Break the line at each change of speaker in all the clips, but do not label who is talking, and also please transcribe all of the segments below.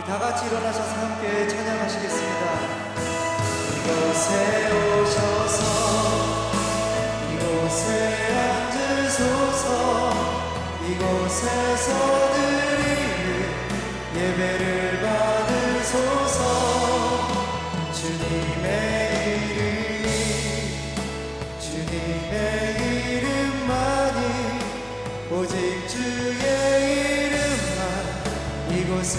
다 같이 일어나셔서 함께 찬양하시겠습니다. 이곳에 오셔서 이곳에 앉으소서. 이곳에서 드리는 예배를 받으소서. 주님의 이름만이 오직 주의 이름만 이곳에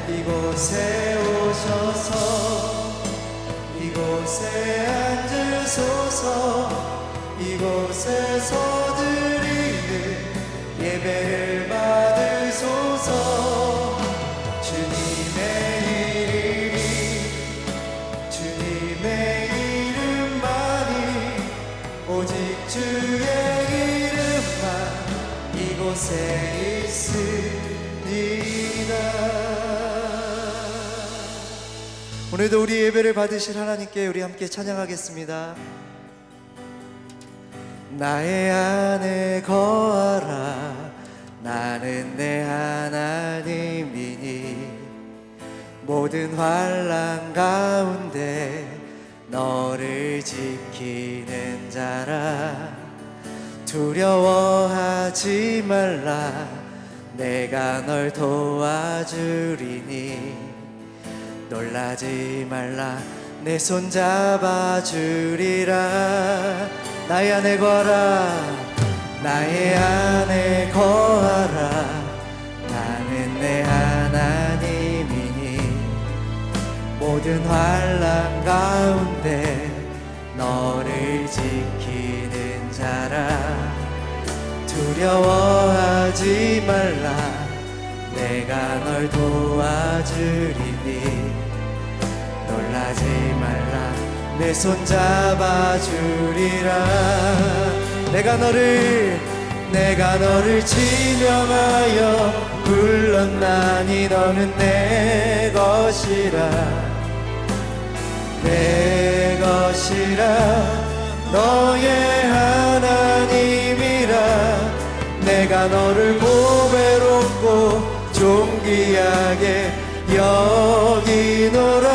이곳에 오셔서 이곳에 앉으소서. 이곳에서 드리는 예배를 받으소서. 주님의 이름만이 오직 주의 이름만 이곳에 있습니다. 오늘도 우리 예배를 받으실 하나님께 우리 함께 찬양하겠습니다. 나의 안에 거하라. 나는 내 하나님이니 모든 환난 가운데 너를 지키는 자라. 두려워하지 말라. 내가 널 도와주리니 놀라지 말라. 내 손 잡아주리라. 나의 안에 거하라. 나의 안에 거하라. 나는 내 하나님이니 모든 환난 가운데 너를 지키는 자라. 두려워하지 말라. 내가 널 도와주리니 놀라지 말라. 내 손 잡아주리라. 내가 너를 지명하여 불렀나니 너는 내 것이라. 내 것이라. 너의 하나님이라. 내가 너를 보배롭고 존귀하게 여기노라.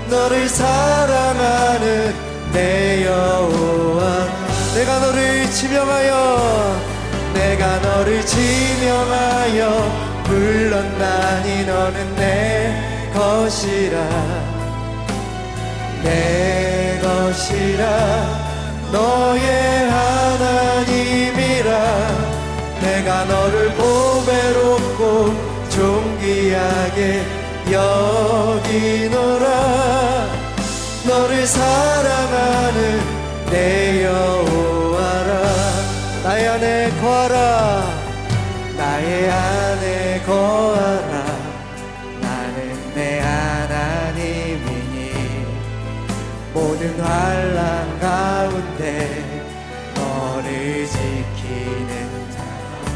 너를 사랑하는 내 여호와. 내가 너를 지명하여 불렀나니 너는 내 것이라. 내 것이라. 너의 하나님이라. 내가 너를 보배롭고 존귀하게 여기노라. 너를 사랑하는 내 여호와라. 나의 안에 거하라. 나의 안에 거하라. 나는 내 하나님이니 모든 환난 가운데 너를 지키는 자.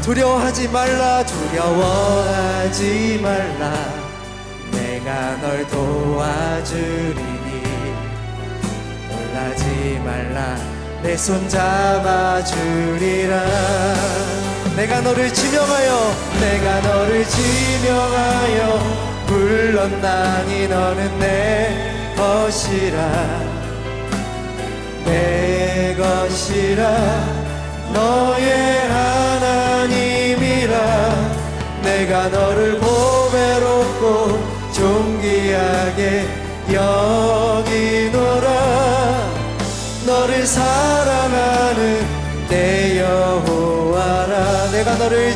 두려워하지 말라. 두려워하지 말라. 내가 널 도와주리니 놀라지 말라. 내 손 잡아주리라. 내가 너를 지명하여 불렀나니 너는 내 것이라. 내 것이라. 너의 하나님이라. 내가 너를 보배롭고 존귀하게 여기노라. 너를 사랑하는 내 여호와라. 내가 너를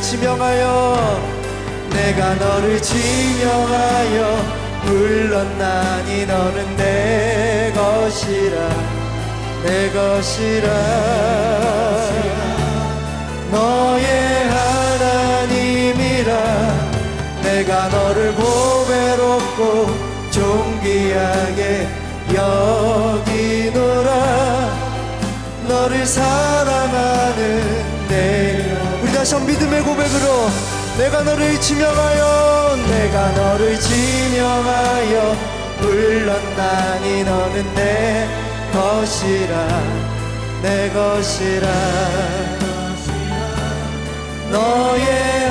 지명하여 불렀나니 너는 내 것이라. 내 것이라. 너의 하나님이라. 내가 너를 보배롭고 존귀하게 여기노라. 너를 사랑하는 내. 우리 다시 한번 믿음의 고백으로 내가 너를 지명하여 불렀나니 너는 내 것이라. 내 것이라. 너의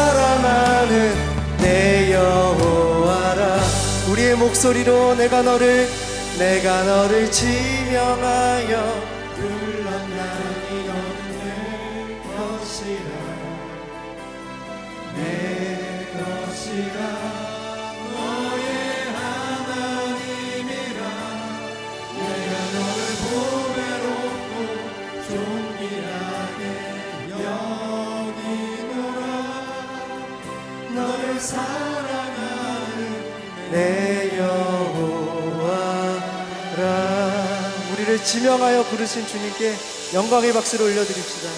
사랑하는 내 여호와라. 우리의 목소리로 내가 너를 지명하여 물러나니 없는 것이라. 내 것이라 너의 하나님이라. 내가 너를 보배롭고 존귀하게 여기노라. 너를 사랑하는 내 여호와라. 우리를 지명하여 부르신 주님께 영광의 박수를 올려드립시다.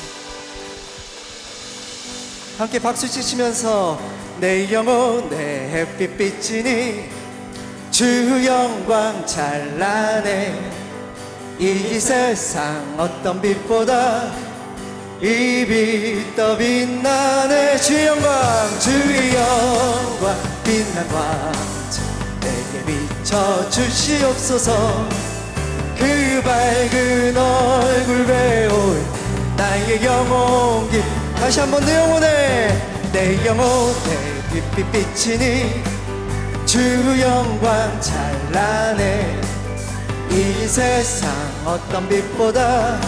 함께 박수 치시면서 내 영혼 내 햇빛 비치니 주 영광 찬란해. 이 세상 어떤 빛보다 이 빛 더 빛나네. 주의 영광 주의 영광 빛난 광채 내게 비춰 주시옵소서. 그 밝은 얼굴 배울 나의 영혼 깊. 다시 한번 내 영혼에 빛빛 비치니 주 영광 찬란해. 이 세상 어떤 빛보다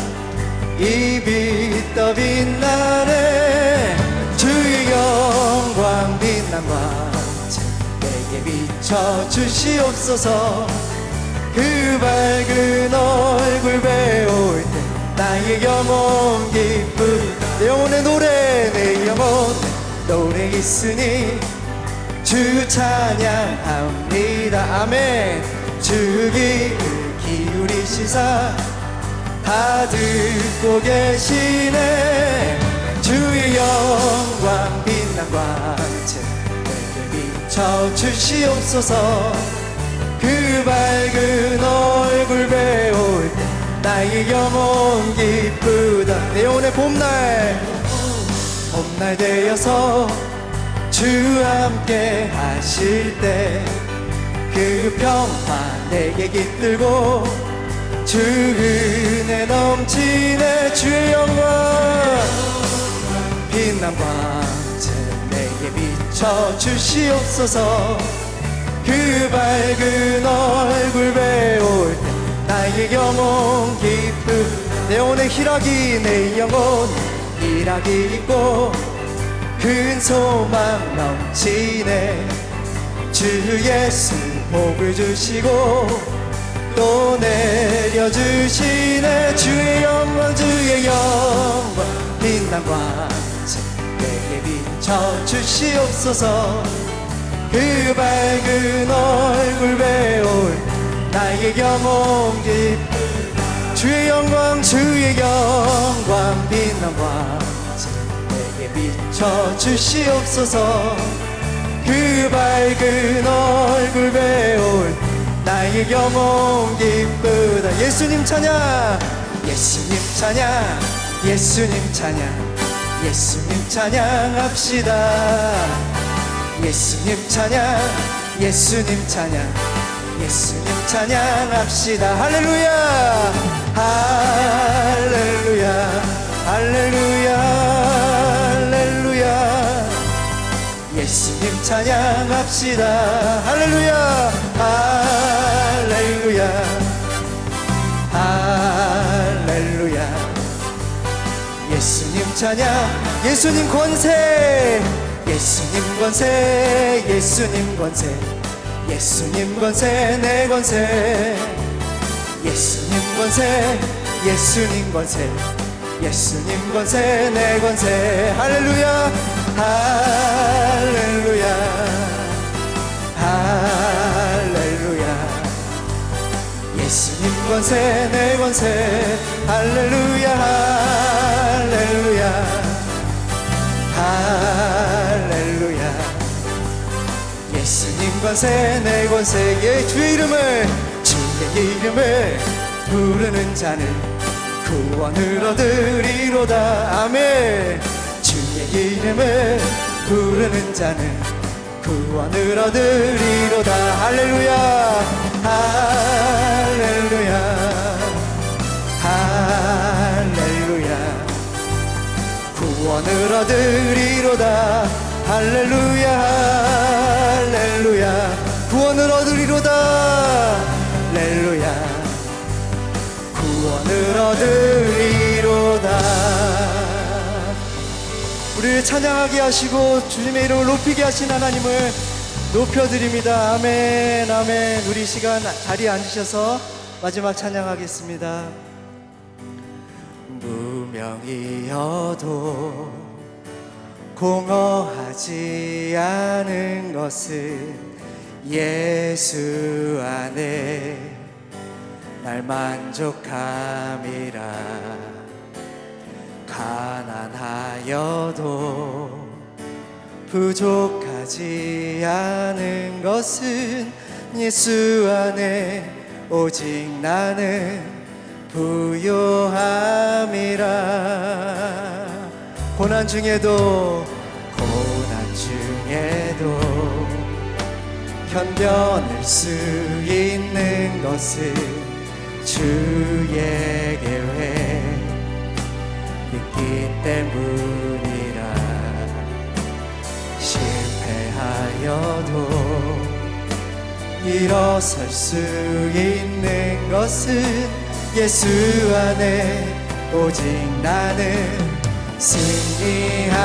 이 빛 더 빛나네. 주의 영광 빛난 광채 내게 비춰 주시옵소서. 그 밝은 얼굴 배울 때 나의 영혼 기쁨. 내 영혼의 노래 내 영혼의 노래 있으니 주 찬양합니다. 아멘. 주 귀를 기울이시사 다 듣고 계시네. 주의 영광 빛난 광채 내게 비춰 주시옵소서. 그 밝은 얼굴 배울 때 나의 영혼 기쁘다. 내 영혼의 봄날 되어서 주 함께 하실 때 그 평화 내게 깃들고 주 은혜 넘치네. 주의 영광 빛난 광채 내게 비춰 주시옵소서. 그 밝은 얼굴 배울 때 나의 영혼 기쁨. 내 영혼의 희락이 내 영혼 희락이 있고 큰 소망 넘치네. 주 예수 복을 주시고 또 내려주시네. 주의 영광 빛난 광채 내게 비춰 주시옵소서. 그 밝은 얼굴 배울 나의 영혼 기쁨. 주의 영광 빛난 광채 내게 비춰 주시옵소서. 그 밝은 얼굴 배울 나의 영혼 기쁘다. 예수님 찬양 예수님 찬양 예수님 찬양 예수님 찬양합시다. 예수님 찬양 예수님 찬양 예수님 찬양합시다. 할렐루야 할렐루야 할렐루야 할렐루야. 예수님 찬양합시다. 할렐루야 할렐루야 할렐루야. 예수님 찬양 예수님 권세 예수님 권세 예수님 권세 예수님 권세 내 권세. 예수님 권세 예수님 권세 예수님 권세 내 권세. 할렐루야 할렐루야 할렐루야. 예수님 권세 내 권세. 할렐루야 할렐루야 할렐루야. 예수님 권세 내 권세. 예, 주의 이름을 부르는 자는 구원을 얻으리로다. 아멘. 주의 이름을 부르는 자는 구원을 얻으리로다. 할렐루야 할렐루야 할렐루야. 구원을 얻으리로다. 할렐루야 할렐루야 구원을 얻으리로다 할렐루야 구원을 얻으리로다. 우리를 찬양하게 하시고 주님의 이름을 높이게 하신 하나님을 높여드립니다. 아멘 아멘. 우리 이 시간 자리에 앉으셔서 마지막 찬양하겠습니다. 무명이어도 공허하지 않은 것은 예수 안에 날 만족함이라. 가난하여도 부족하지 않은 것은 예수 안에 오직 나는 부요함이라. 고난 중에도 견뎌낼 수 있는 것은 주의 계획 있기 때문이라. 실패하여도 일어설 수 있는 것은 예수 안에 오직 나는 승리함이라.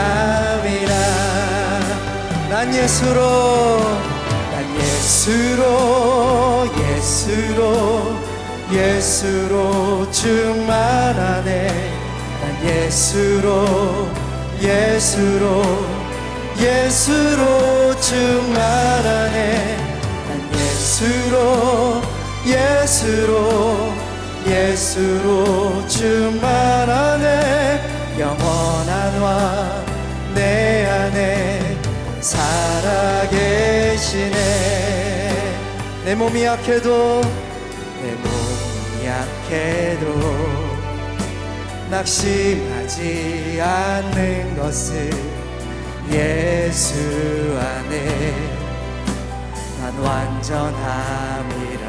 난 예수로 충만하네. 난 예수로 충만하네. 난 예수로 충만하네. 영원한 왕 내 안에 살아계시네. 내 몸이 약해도 낙심하지 않는 것은 예수 안에 난 완전함이라.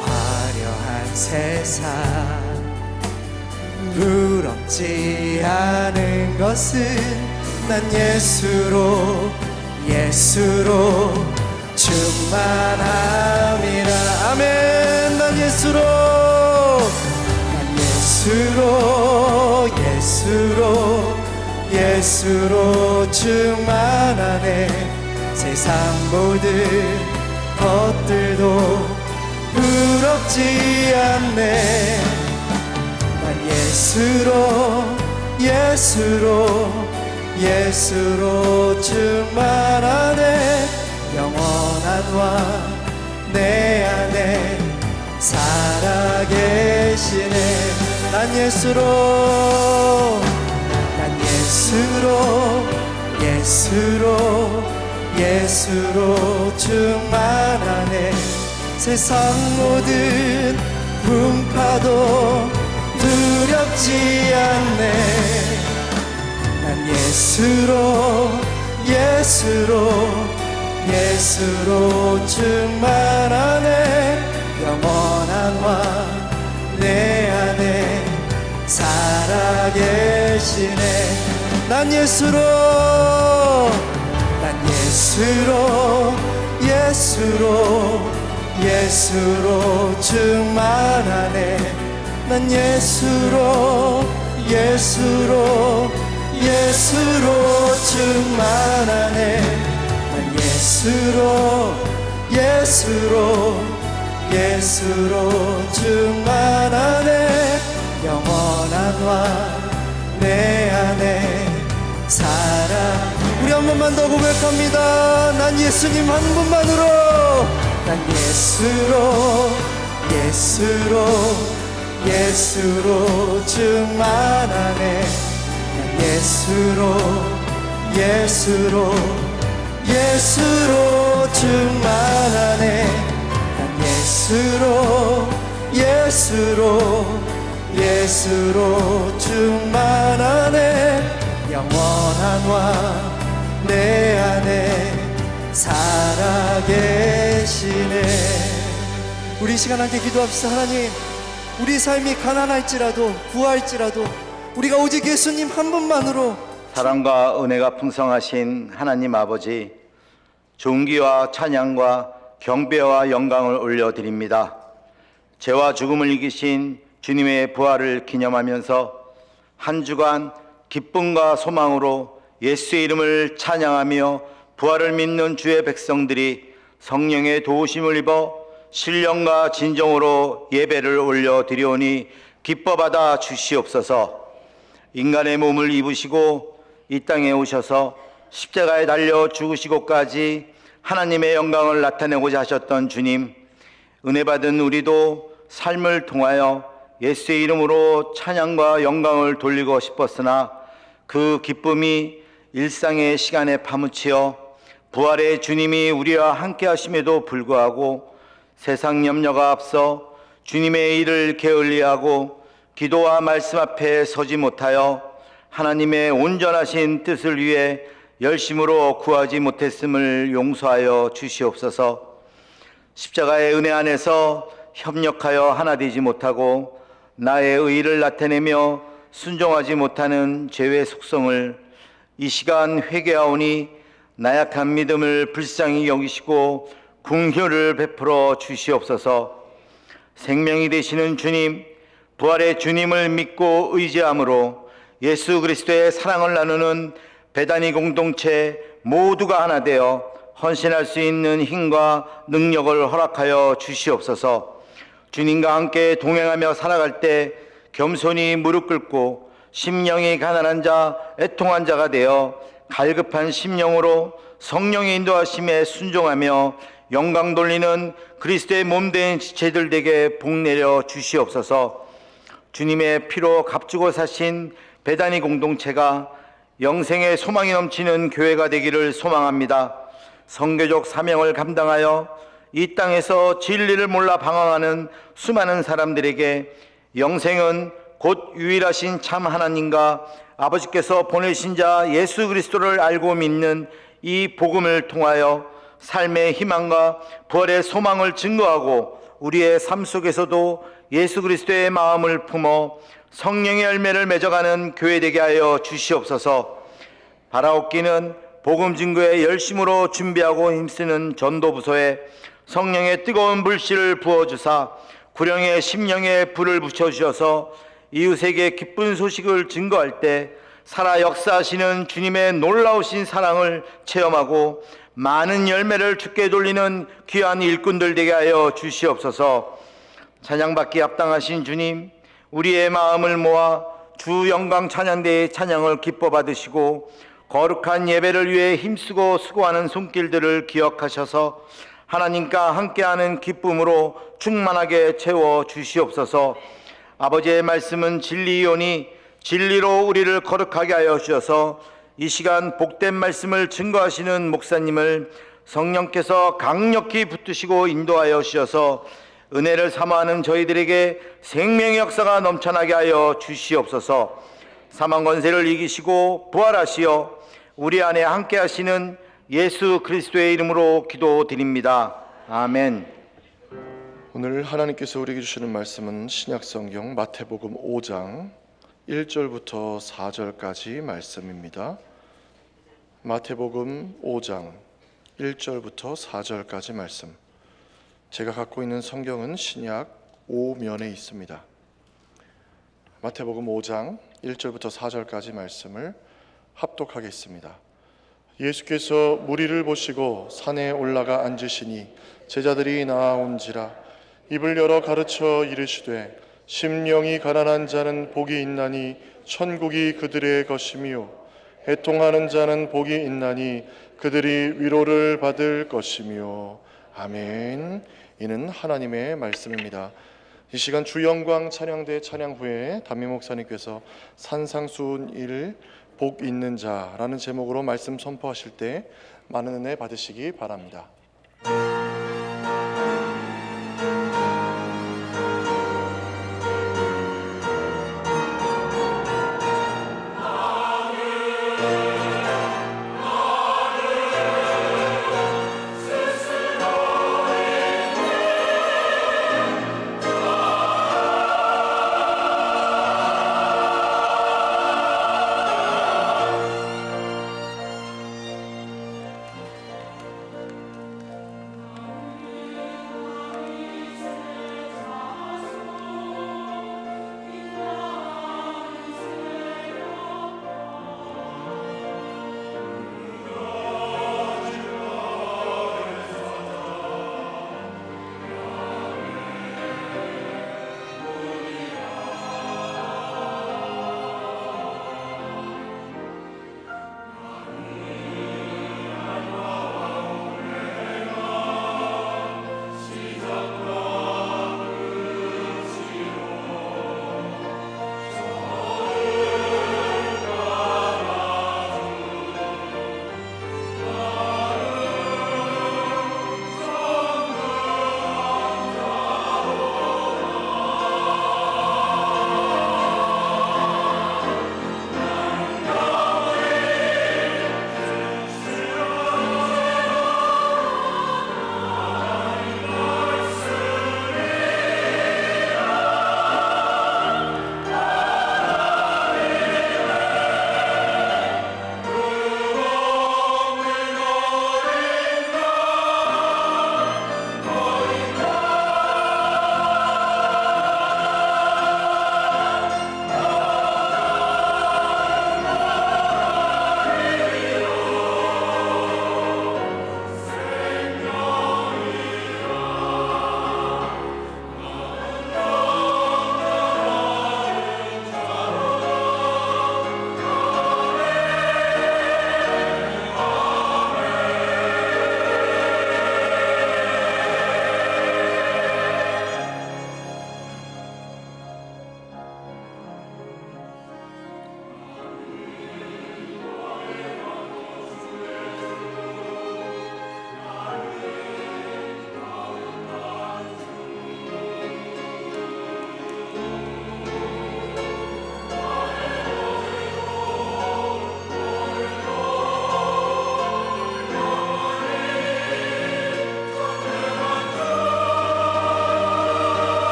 화려한 세상 부럽지 않은 것은 난 예수로 충만함이라. 아멘. 난 예수로 충만하네. 세상 모든 것들도 부럽지 않네. 난 예수로 충만하네. 영원한 왕 내 안에 살아계시네. 난 예수로 충만하네. 세상 모든 풍파도 두렵지 않네. 난 예수로 충만하네. 영원한 왕 내 안에 살아계시네. 난 예수로 충만하네. 난 예수로 충만하네. 난 예수로 충만하네. 영원한 왕 내 안에 살아. 우리 한 번만 더 고백합니다. 난 예수님 한 분만으로. 난 예수로 충만하네. 난 예수로 충만하네. 난 예수로 충만하네. 영원한 왕 내 안에 살아계시네. 우리 시간 함께 기도합시다. 하나님, 우리 삶이 가난할지라도 부할지라도 우리가 오직 예수님 한 분만으로
사랑과 은혜가 풍성하신 하나님 아버지, 존귀와 찬양과 경배와 영광을 올려드립니다. 죄와 죽음을 이기신 주님의 부활을 기념하면서 한 주간 기쁨과 소망으로 예수의 이름을 찬양하며 부활을 믿는 주의 백성들이 성령의 도우심을 입어 신령과 진정으로 예배를 올려드리오니 기뻐받아 주시옵소서. 인간의 몸을 입으시고 이 땅에 오셔서 십자가에 달려 죽으시고까지 하나님의 영광을 나타내고자 하셨던 주님, 은혜 받은 우리도 삶을 통하여 예수의 이름으로 찬양과 영광을 돌리고 싶었으나 그 기쁨이 일상의 시간에 파묻혀 부활의 주님이 우리와 함께 하심에도 불구하고 세상 염려가 앞서 주님의 일을 게을리하고 기도와 말씀 앞에 서지 못하여 하나님의 온전하신 뜻을 위해 열심으로 구하지 못했음을 용서하여 주시옵소서. 십자가의 은혜 안에서 협력하여 하나 되지 못하고 나의 의의를 나타내며 순종하지 못하는 죄의 속성을 이 시간 회개하오니 나약한 믿음을 불쌍히 여기시고 긍휼을 베풀어 주시옵소서. 생명이 되시는 주님, 부활의 주님을 믿고 의지함으로 예수 그리스도의 사랑을 나누는 베다니 공동체 모두가 하나 되어 헌신할 수 있는 힘과 능력을 허락하여 주시옵소서. 주님과 함께 동행하며 살아갈 때 겸손히 무릎 꿇고 심령이 가난한 자, 애통한 자가 되어 갈급한 심령으로 성령의 인도하심에 순종하며 영광 돌리는 그리스도의 몸된 지체들 되게 복내려 주시옵소서. 주님의 피로 값주고 사신 베다니 공동체가 영생의 소망이 넘치는 교회가 되기를 소망합니다. 선교적 사명을 감당하여 이 땅에서 진리를 몰라 방황하는 수많은 사람들에게 영생은 곧 유일하신 참 하나님과 아버지께서 보내신 자 예수 그리스도를 알고 믿는 이 복음을 통하여 삶의 희망과 부활의 소망을 증거하고 우리의 삶 속에서도 예수 그리스도의 마음을 품어 성령의 열매를 맺어가는 교회 되게 하여 주시옵소서. 바라옵기는 복음 증거에 열심으로 준비하고 힘쓰는 전도부서에 성령의 뜨거운 불씨를 부어주사 구령의 심령에 불을 붙여주셔서 이웃에게 기쁜 소식을 증거할 때 살아 역사하시는 주님의 놀라우신 사랑을 체험하고 많은 열매를 주께 돌리는 귀한 일꾼들 되게 하여 주시옵소서. 찬양받기 합당하신 주님, 우리의 마음을 모아 주 영광 찬양대의 찬양을 기뻐 받으시고 거룩한 예배를 위해 힘쓰고 수고하는 손길들을 기억하셔서 하나님과 함께하는 기쁨으로 충만하게 채워 주시옵소서. 아버지의 말씀은 진리이오니 진리로 우리를 거룩하게 하여 주셔서 이 시간 복된 말씀을 증거하시는 목사님을 성령께서 강력히 붙드시고 인도하여 주셔서 은혜를 사모하는 저희들에게 생명의 역사가 넘쳐나게 하여 주시옵소서. 사망 권세를 이기시고 부활하시어 우리 안에 함께 하시는 예수 그리스도의 이름으로 기도드립니다. 아멘.
오늘 하나님께서 우리에게 주시는 말씀은 신약성경 마태복음 5장 1절부터 4절까지 말씀입니다. 마태복음 5장 1절부터 4절까지 말씀. 제가 갖고 있는 성경은 신약 5면에 있습니다. 마태복음 5장 1절부터 4절까지 말씀을 합독하겠습니다. 예수께서 무리를 보시고 산에 올라가 앉으시니 제자들이 나아온지라. 입을 열어 가르쳐 이르시되 심령이 가난한 자는 복이 있나니 천국이 그들의 것이며 애통하는 자는 복이 있나니 그들이 위로를 받을 것이며. 아멘. 이는 하나님의 말씀입니다. 이 시간 주영광 찬양대 찬양 후에 담임 목사님께서 산상수훈 복 있는 자라는 제목으로 말씀 선포하실 때 많은 은혜 받으시기 바랍니다.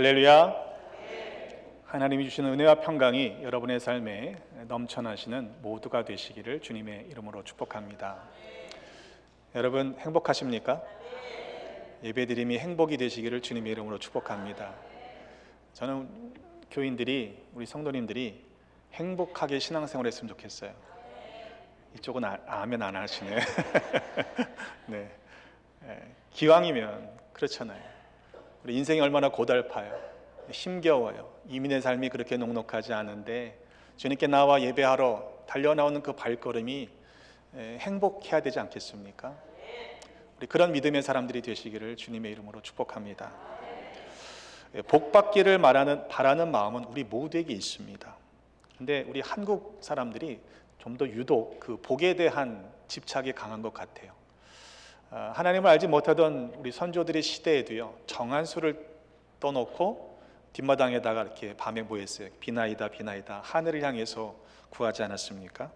할렐루야. 하나님이 주시는 은혜와 평강이 여러분의 삶에 넘쳐나시는 모두가 되시기를 주님의 이름으로 축복합니다. 여러분 행복하십니까? 예배드림이 행복이 되시기를 주님의 이름으로 축복합니다. 저는 교인들이, 우리 성도님들이 행복하게 신앙생활 했으면 좋겠어요. 이쪽은 아멘 안 하시네. 네. 기왕이면 그렇잖아요. 우리 인생이 얼마나 고달파요. 힘겨워요. 이민의 삶이 그렇게 녹록하지 않은데 주님께 나와 예배하러 달려나오는 그 발걸음이 행복해야 되지 않겠습니까? 우리 그런 믿음의 사람들이 되시기를 주님의 이름으로 축복합니다. 복받기를 바라는 마음은 우리 모두에게 있습니다. 근데 우리 한국 사람들이 좀 더 유독 그 복에 대한 집착이 강한 것 같아요. 하나님을 알지 못하던 우리 선조들의 시대에도요, 정한수를 떠놓고 뒷마당에다가 이렇게 밤에 모였어요. 비나이다 비나이다 하늘을 향해서 구하지 않았습니까?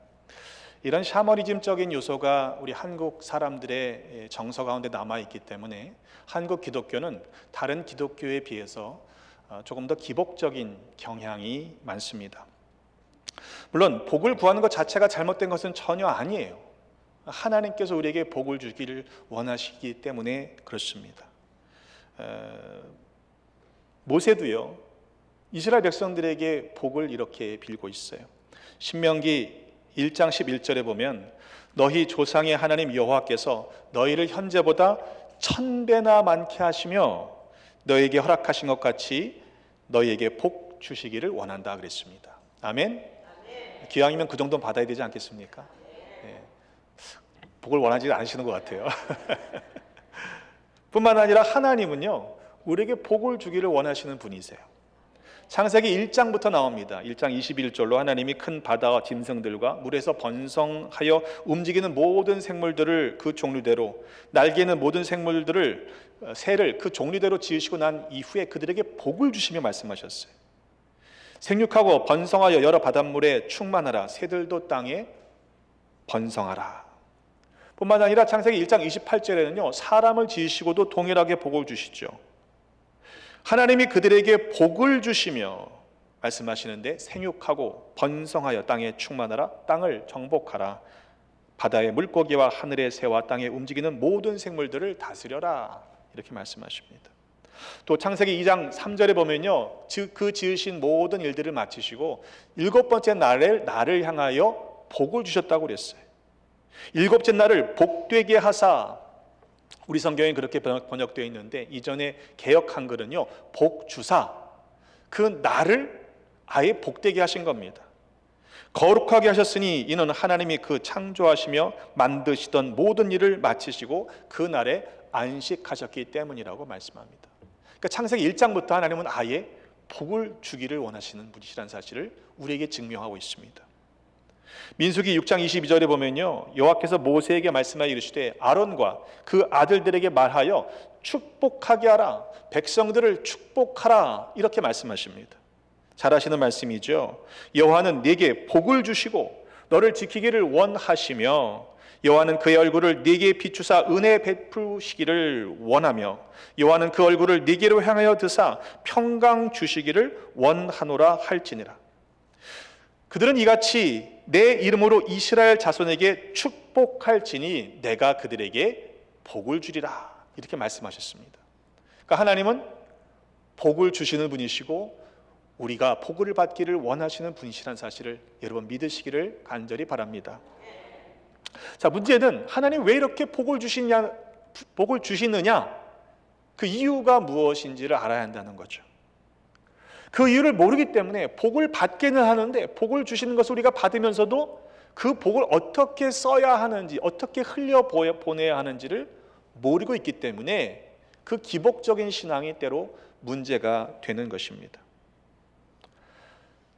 이런 샤머니즘적인 요소가 우리 한국 사람들의 정서 가운데 남아있기 때문에 한국 기독교는 다른 기독교에 비해서 조금 더 기복적인 경향이 많습니다. 물론 복을 구하는 것 자체가 잘못된 것은 전혀 아니에요. 하나님께서 우리에게 복을 주기를 원하시기 때문에 그렇습니다. 모세도요, 이스라엘 백성들에게 복을 이렇게 빌고 있어요. 신명기 1장 11절에 보면 너희 조상의 하나님 여호와께서 너희를 현재보다 1000배나 많게 하시며 너희에게 허락하신 것 같이 너희에게 복 주시기를 원한다 그랬습니다. 아멘. 기왕이면 그 정도는 받아야 되지 않겠습니까? 네. 복을 원하지 않으시는 것 같아요. 뿐만 아니라 하나님은요, 우리에게 복을 주기를 원하시는 분이세요. 창세기 1장부터 나옵니다. 1장 21절로 하나님이 큰 바다와 짐승들과 물에서 번성하여 움직이는 모든 생물들을 그 종류대로, 날개 있는 모든 생물들을, 새를 그 종류대로 지으시고 난 이후에 그들에게 복을 주시며 말씀하셨어요. 생육하고 번성하여 여러 바닷물에 충만하라. 새들도 땅에 번성하라. 뿐만 아니라 창세기 1장 28절에는요, 사람을 지으시고도 동일하게 복을 주시죠. 하나님이 그들에게 복을 주시며 말씀하시는데 생육하고 번성하여 땅에 충만하라. 땅을 정복하라. 바다의 물고기와 하늘의 새와 땅에 움직이는 모든 생물들을 다스려라. 이렇게 말씀하십니다. 또 창세기 2장 3절에 보면요, 그 지으신 모든 일들을 마치시고 7번째 날을 향하여 복을 주셨다고 그랬어요. 7째 날을 복되게 하사, 우리 성경에 그렇게 번역되어 있는데 이전에 개역 한글은요, 복주사, 그 날을 아예 복되게 하신 겁니다. 거룩하게 하셨으니 이는 하나님이 그 창조하시며 만드시던 모든 일을 마치시고 그 날에 안식하셨기 때문이라고 말씀합니다. 그러니까 창세기 1장부터 하나님은 아예 복을 주기를 원하시는 분이시라는 사실을 우리에게 증명하고 있습니다. 민수기 6장 22절에 보면요, 여호와께서 모세에게 말씀하여 이르시되 아론과 그 아들들에게 말하여 축복하게 하라. 백성들을 축복하라. 이렇게 말씀하십니다. 잘하시는 말씀이죠. 여호와는 네게 복을 주시고 너를 지키기를 원하시며 여호와는 그의 얼굴을 네게 비추사 은혜 베푸시기를 원하며 여호와는 그 얼굴을 네게로 향하여 드사 평강 주시기를 원하노라 할지니라. 그들은 이같이 내 이름으로 이스라엘 자손에게 축복할지니 내가 그들에게 복을 주리라. 이렇게 말씀하셨습니다. 그러니까 하나님은 복을 주시는 분이시고 우리가 복을 받기를 원하시는 분이시라는 사실을 여러분 믿으시기를 간절히 바랍니다. 자, 문제는 하나님 왜 이렇게 복을 주시느냐, 그 이유가 무엇인지를 알아야 한다는 거죠. 그 이유를 모르기 때문에 복을 받기는 하는데 복을 주시는 것을 우리가 받으면서도 그 복을 어떻게 써야 하는지, 어떻게 흘려보내야 하는지를 모르고 있기 때문에 그 기복적인 신앙이 때로 문제가 되는 것입니다.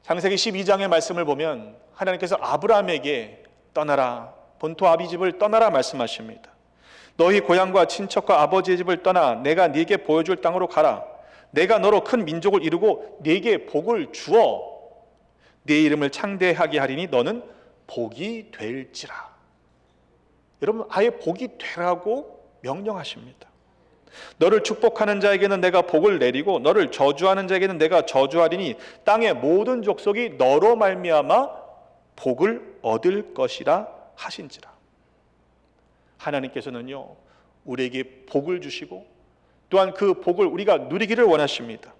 창세기 12장의 말씀을 보면 하나님께서 아브라함에게 떠나라, 본토 아비집을 떠나라 말씀하십니다. 너희 고향과 친척과 아버지의 집을 떠나 내가 네게 보여줄 땅으로 가라. 내가 너로 큰 민족을 이루고 네게 복을 주어 네 이름을 창대하게 하리니 너는 복이 될지라. 여러분, 아예 복이 되라고 명령하십니다. 너를 축복하는 자에게는 내가 복을 내리고 너를 저주하는 자에게는 내가 저주하리니 땅의 모든 족속이 너로 말미암아 복을 얻을 것이라 하신지라. 하나님께서는요, 우리에게 복을 주시고 또한 그 복을 우리가 누리기를 원하십니다.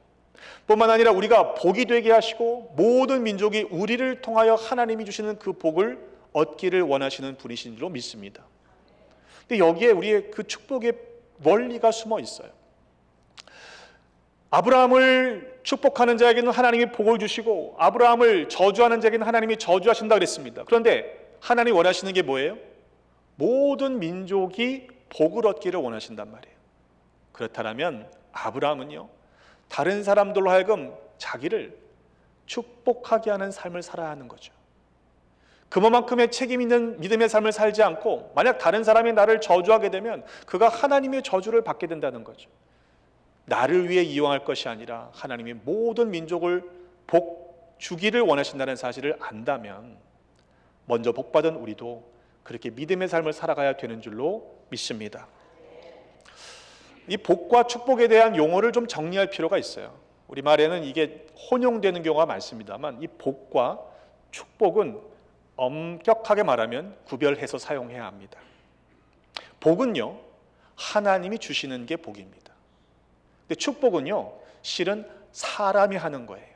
뿐만 아니라 우리가 복이 되게 하시고 모든 민족이 우리를 통하여 하나님이 주시는 그 복을 얻기를 원하시는 분이신 줄로 믿습니다. 근데 여기에 우리의 그 축복의 원리가 숨어 있어요. 아브라함을 축복하는 자에게는 하나님이 복을 주시고 아브라함을 저주하는 자에게는 하나님이 저주하신다 그랬습니다. 그런데 하나님이 원하시는 게 뭐예요? 모든 민족이 복을 얻기를 원하신단 말이에요. 그렇다면 아브라함은요, 다른 사람들로 하여금 자기를 축복하게 하는 삶을 살아야 하는 거죠. 그만큼의 책임 있는 믿음의 삶을 살지 않고 만약 다른 사람이 나를 저주하게 되면 그가 하나님의 저주를 받게 된다는 거죠. 나를 위해 이용할 것이 아니라 하나님이 모든 민족을 복 주기를 원하신다는 사실을 안다면 먼저 복받은 우리도 그렇게 믿음의 삶을 살아가야 되는 줄로 믿습니다. 이 복과 축복에 대한 용어를 좀 정리할 필요가 있어요. 우리말에는 이게 혼용되는 경우가 많습니다만 이 복과 축복은 엄격하게 말하면 구별해서 사용해야 합니다. 복은요, 하나님이 주시는 게 복입니다. 근데 축복은요, 실은 사람이 하는 거예요.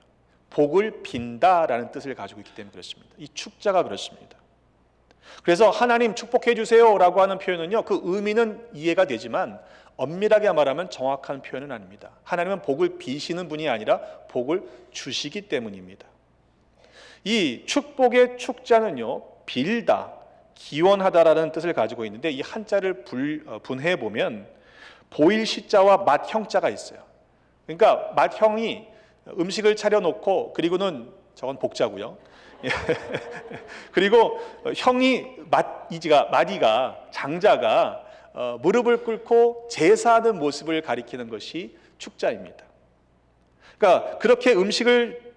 복을 빈다라는 뜻을 가지고 있기 때문에 그렇습니다. 이 축자가 그렇습니다. 그래서 하나님 축복해 주세요 라고 하는 표현은요, 그 의미는 이해가 되지만 엄밀하게 말하면 정확한 표현은 아닙니다. 하나님은 복을 비시는 분이 아니라 복을 주시기 때문입니다. 이 축복의 축자는요, 빌다, 기원하다라는 뜻을 가지고 있는데 이 한자를 분해해 보면 보일 시자와 맏형자가 있어요. 그러니까 맏형이 음식을 차려놓고 그리고는 저건 복자고요. 그리고 형이 마디가 장자가 무릎을 꿇고 제사하는 모습을 가리키는 것이 축자입니다. 그러니까 그렇게 음식을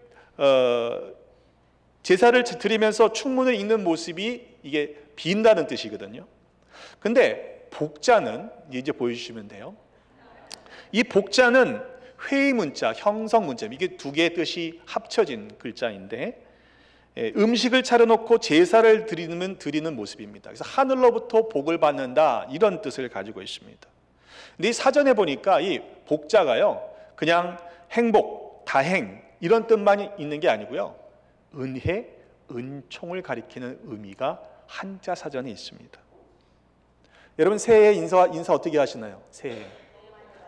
제사를 드리면서 축문을 읽는 모습이 이게 빈다는 뜻이거든요. 근데 복자는 이제 보여주시면 돼요. 이 복자는 회의 문자, 형성 문자, 이게 두 개의 뜻이 합쳐진 글자인데 음식을 차려놓고 제사를 드리는 모습입니다. 그래서 하늘로부터 복을 받는다 이런 뜻을 가지고 있습니다. 근데 이 사전에 보니까 이 복자가요, 그냥 행복, 다행 이런 뜻만 있는 게 아니고요, 은혜, 은총을 가리키는 의미가 한자 사전에 있습니다. 여러분 새해 인사 어떻게 하시나요? 새해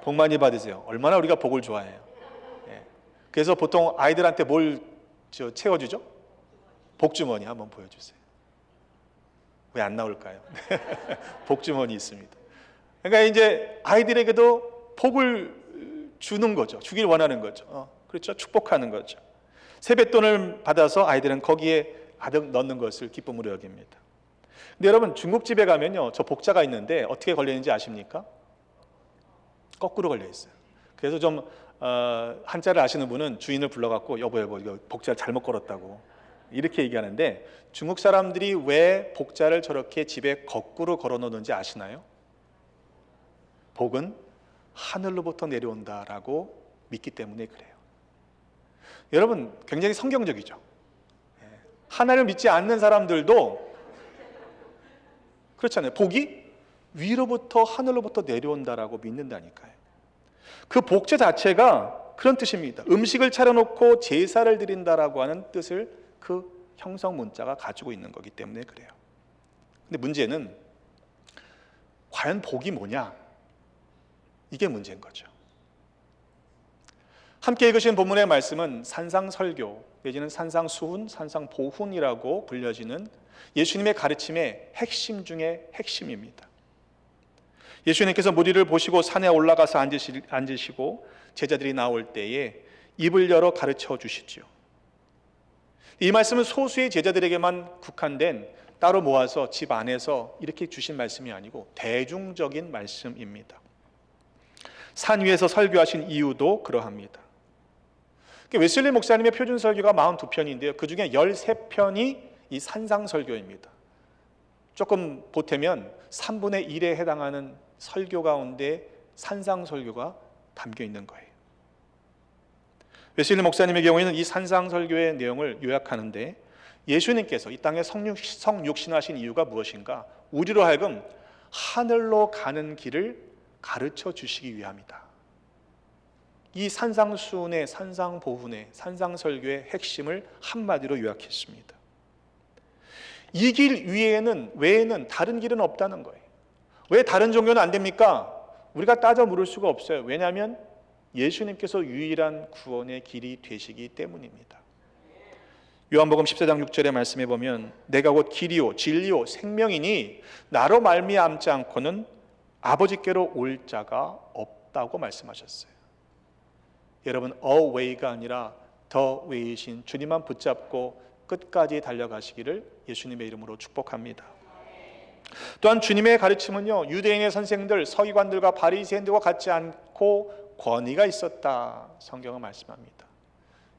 복 많이 받으세요. 얼마나 우리가 복을 좋아해요. 그래서 보통 아이들한테 뭘 채워주죠? 복주머니 한번 보여주세요. 왜 안 나올까요? 복주머니 있습니다. 그러니까 이제 아이들에게도 복을 주는 거죠. 주길 원하는 거죠. 그렇죠? 축복하는 거죠. 세뱃돈을 받아서 아이들은 거기에 가득 넣는 것을 기쁨으로 여깁니다. 근데 여러분 중국집에 가면요, 저 복자가 있는데 어떻게 걸리는지 아십니까? 거꾸로 걸려 있어요. 그래서 좀 한자를 아시는 분은 주인을 불러갖고 여보 이거 복자 잘못 걸었다고 이렇게 얘기하는데, 중국 사람들이 왜 복자를 저렇게 집에 거꾸로 걸어 놓는지 아시나요? 복은 하늘로부터 내려온다라고 믿기 때문에 그래요. 여러분 굉장히 성경적이죠. 하나님을 믿지 않는 사람들도 그렇잖아요. 복이 위로부터 하늘로부터 내려온다라고 믿는다니까요. 그 복제 자체가 그런 뜻입니다. 음식을 차려놓고 제사를 드린다라고 하는 뜻을 그 형성 문자가 가지고 있는 거기 때문에 그래요. 근데 문제는 과연 복이 뭐냐? 이게 문제인 거죠. 함께 읽으신 본문의 말씀은 산상설교 내지는 산상수훈, 산상보훈이라고 불려지는 예수님의 가르침의 핵심 중에 핵심입니다. 예수님께서 무리를 보시고 산에 올라가서 앉으시고 제자들이 나올 때에 입을 열어 가르쳐 주시죠. 이 말씀은 소수의 제자들에게만 국한된 따로 모아서 집 안에서 이렇게 주신 말씀이 아니고 대중적인 말씀입니다. 산 위에서 설교하신 이유도 그러합니다. 웨슬리 목사님의 표준 설교가 42편인데요. 그 중에 13편이 이 산상설교입니다. 조금 보태면 3분의 1에 해당하는 설교 가운데 산상설교가 담겨 있는 거예요. 웨슬리 목사님의 경우에는 이 산상설교의 내용을 요약하는데, 예수님께서 이 땅에 성육신하신 이유가 무엇인가? 우리로 하여금 하늘로 가는 길을 가르쳐 주시기 위함이다. 이 산상순의, 산상보훈의, 산상설교의 핵심을 한마디로 요약했습니다. 이 길 외에는 다른 길은 없다는 거예요. 왜 다른 종교는 안 됩니까? 우리가 따져 물을 수가 없어요. 왜냐하면 예수님께서 유일한 구원의 길이 되시기 때문입니다. 요한복음 14장 6절의 말씀에 보면 내가 곧 길이요 진리요 생명이니 나로 말미암지 않고는 아버지께로 올 자가 없다고 말씀하셨어요. 여러분, a way가 아니라 the way이신 주님만 붙잡고 끝까지 달려가시기를 예수님의 이름으로 축복합니다. 또한 주님의 가르침은요, 유대인의 선생들, 서기관들과 바리새인들과 같지 않고 권위가 있었다, 성경은 말씀합니다.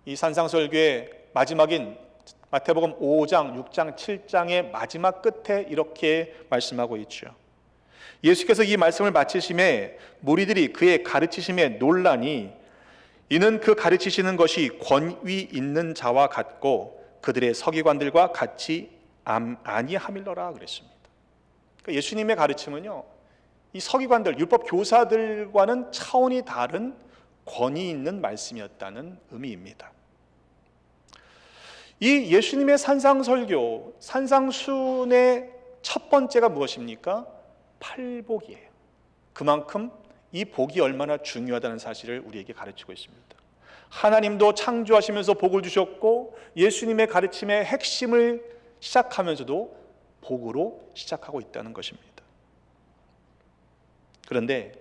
이 산상설교의 마지막인 마태복음 5장, 6장, 7장의 마지막 끝에 이렇게 말씀하고 있죠. 예수께서 이 말씀을 마치심에 무리들이 그의 가르치심에 놀라니 이는 그 가르치시는 것이 권위 있는 자와 같고 그들의 서기관들과 같이 아니함일러라 그랬습니다. 그러니까 예수님의 가르침은요, 이 서기관들, 율법 교사들과는 차원이 다른 권위 있는 말씀이었다는 의미입니다. 이 예수님의 산상설교, 산상순의 첫 번째가 무엇입니까? 팔복이에요. 그만큼 이 복이 얼마나 중요하다는 사실을 우리에게 가르치고 있습니다. 하나님도 창조하시면서 복을 주셨고 예수님의 가르침의 핵심을 시작하면서도 복으로 시작하고 있다는 것입니다. 그런데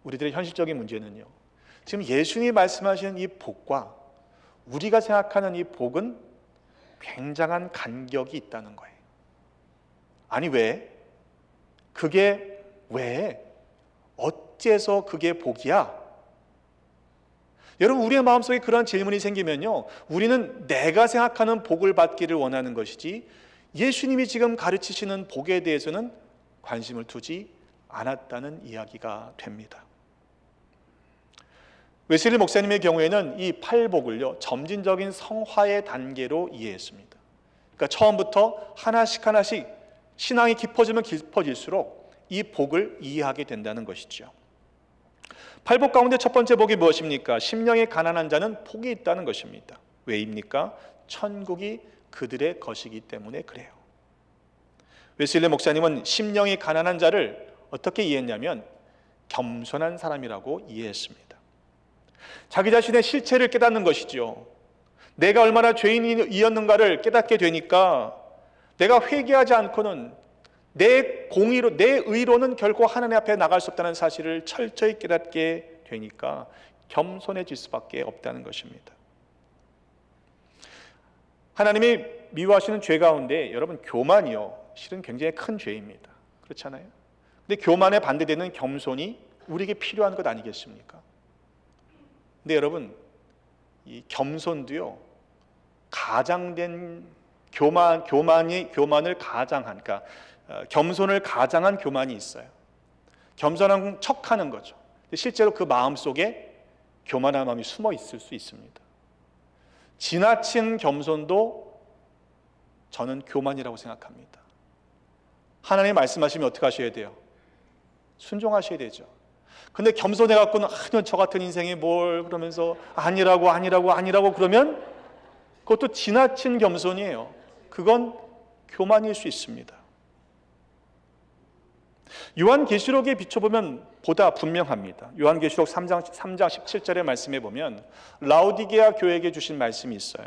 우리들의 현실적인 문제는요, 지금 예수님이 말씀하시는 이 복과 우리가 생각하는 이 복은 굉장한 간격이 있다는 거예요. 아니 왜? 그게 왜? 어째서 그게 복이야? 여러분, 우리의 마음속에 그런 질문이 생기면요, 우리는 내가 생각하는 복을 받기를 원하는 것이지 예수님이 지금 가르치시는 복에 대해서는 관심을 두지 않았다는 이야기가 됩니다. 웨슬리 목사님의 경우에는 이 팔복을요, 점진적인 성화의 단계로 이해했습니다. 그러니까 처음부터 하나씩 신앙이 깊어지면 깊어질수록 이 복을 이해하게 된다는 것이죠. 팔복 가운데 첫 번째 복이 무엇입니까? 심령이 가난한 자는 복이 있다는 것입니다. 왜입니까? 천국이 그들의 것이기 때문에 그래요. 웨슬리 목사님은 심령이 가난한 자를 어떻게 이해했냐면 겸손한 사람이라고 이해했습니다. 자기 자신의 실체를 깨닫는 것이죠. 내가 얼마나 죄인이었는가를 깨닫게 되니까 내가 회개하지 않고는 내 공의로, 내 의로는 결코 하나님 앞에 나갈 수 없다는 사실을 철저히 깨닫게 되니까 겸손해질 수밖에 없다는 것입니다. 하나님이 미워하시는 죄 가운데 여러분, 교만이요, 실은 굉장히 큰 죄입니다. 그렇잖아요? 근데 교만에 반대되는 겸손이 우리에게 필요한 것 아니겠습니까? 근데 여러분, 이 겸손도요, 가장된 교만을 가장한, 그러니까 겸손을 가장한 교만이 있어요. 겸손한 척하는 거죠. 근데 실제로 그 마음 속에 교만한 마음이 숨어 있을 수 있습니다. 지나친 겸손도 저는 교만이라고 생각합니다. 하나님 말씀하시면 어떻게 하셔야 돼요? 순종하셔야 되죠. 근데 겸손해갖고는 저 같은 인생이 뭘 그러면서 아니라고 그러면 그것도 지나친 겸손이에요. 그건 교만일 수 있습니다. 요한계시록에 비춰보면 보다 분명합니다. 요한계시록 3장 17절의 말씀에 보면 라오디게아 교회에게 주신 말씀이 있어요.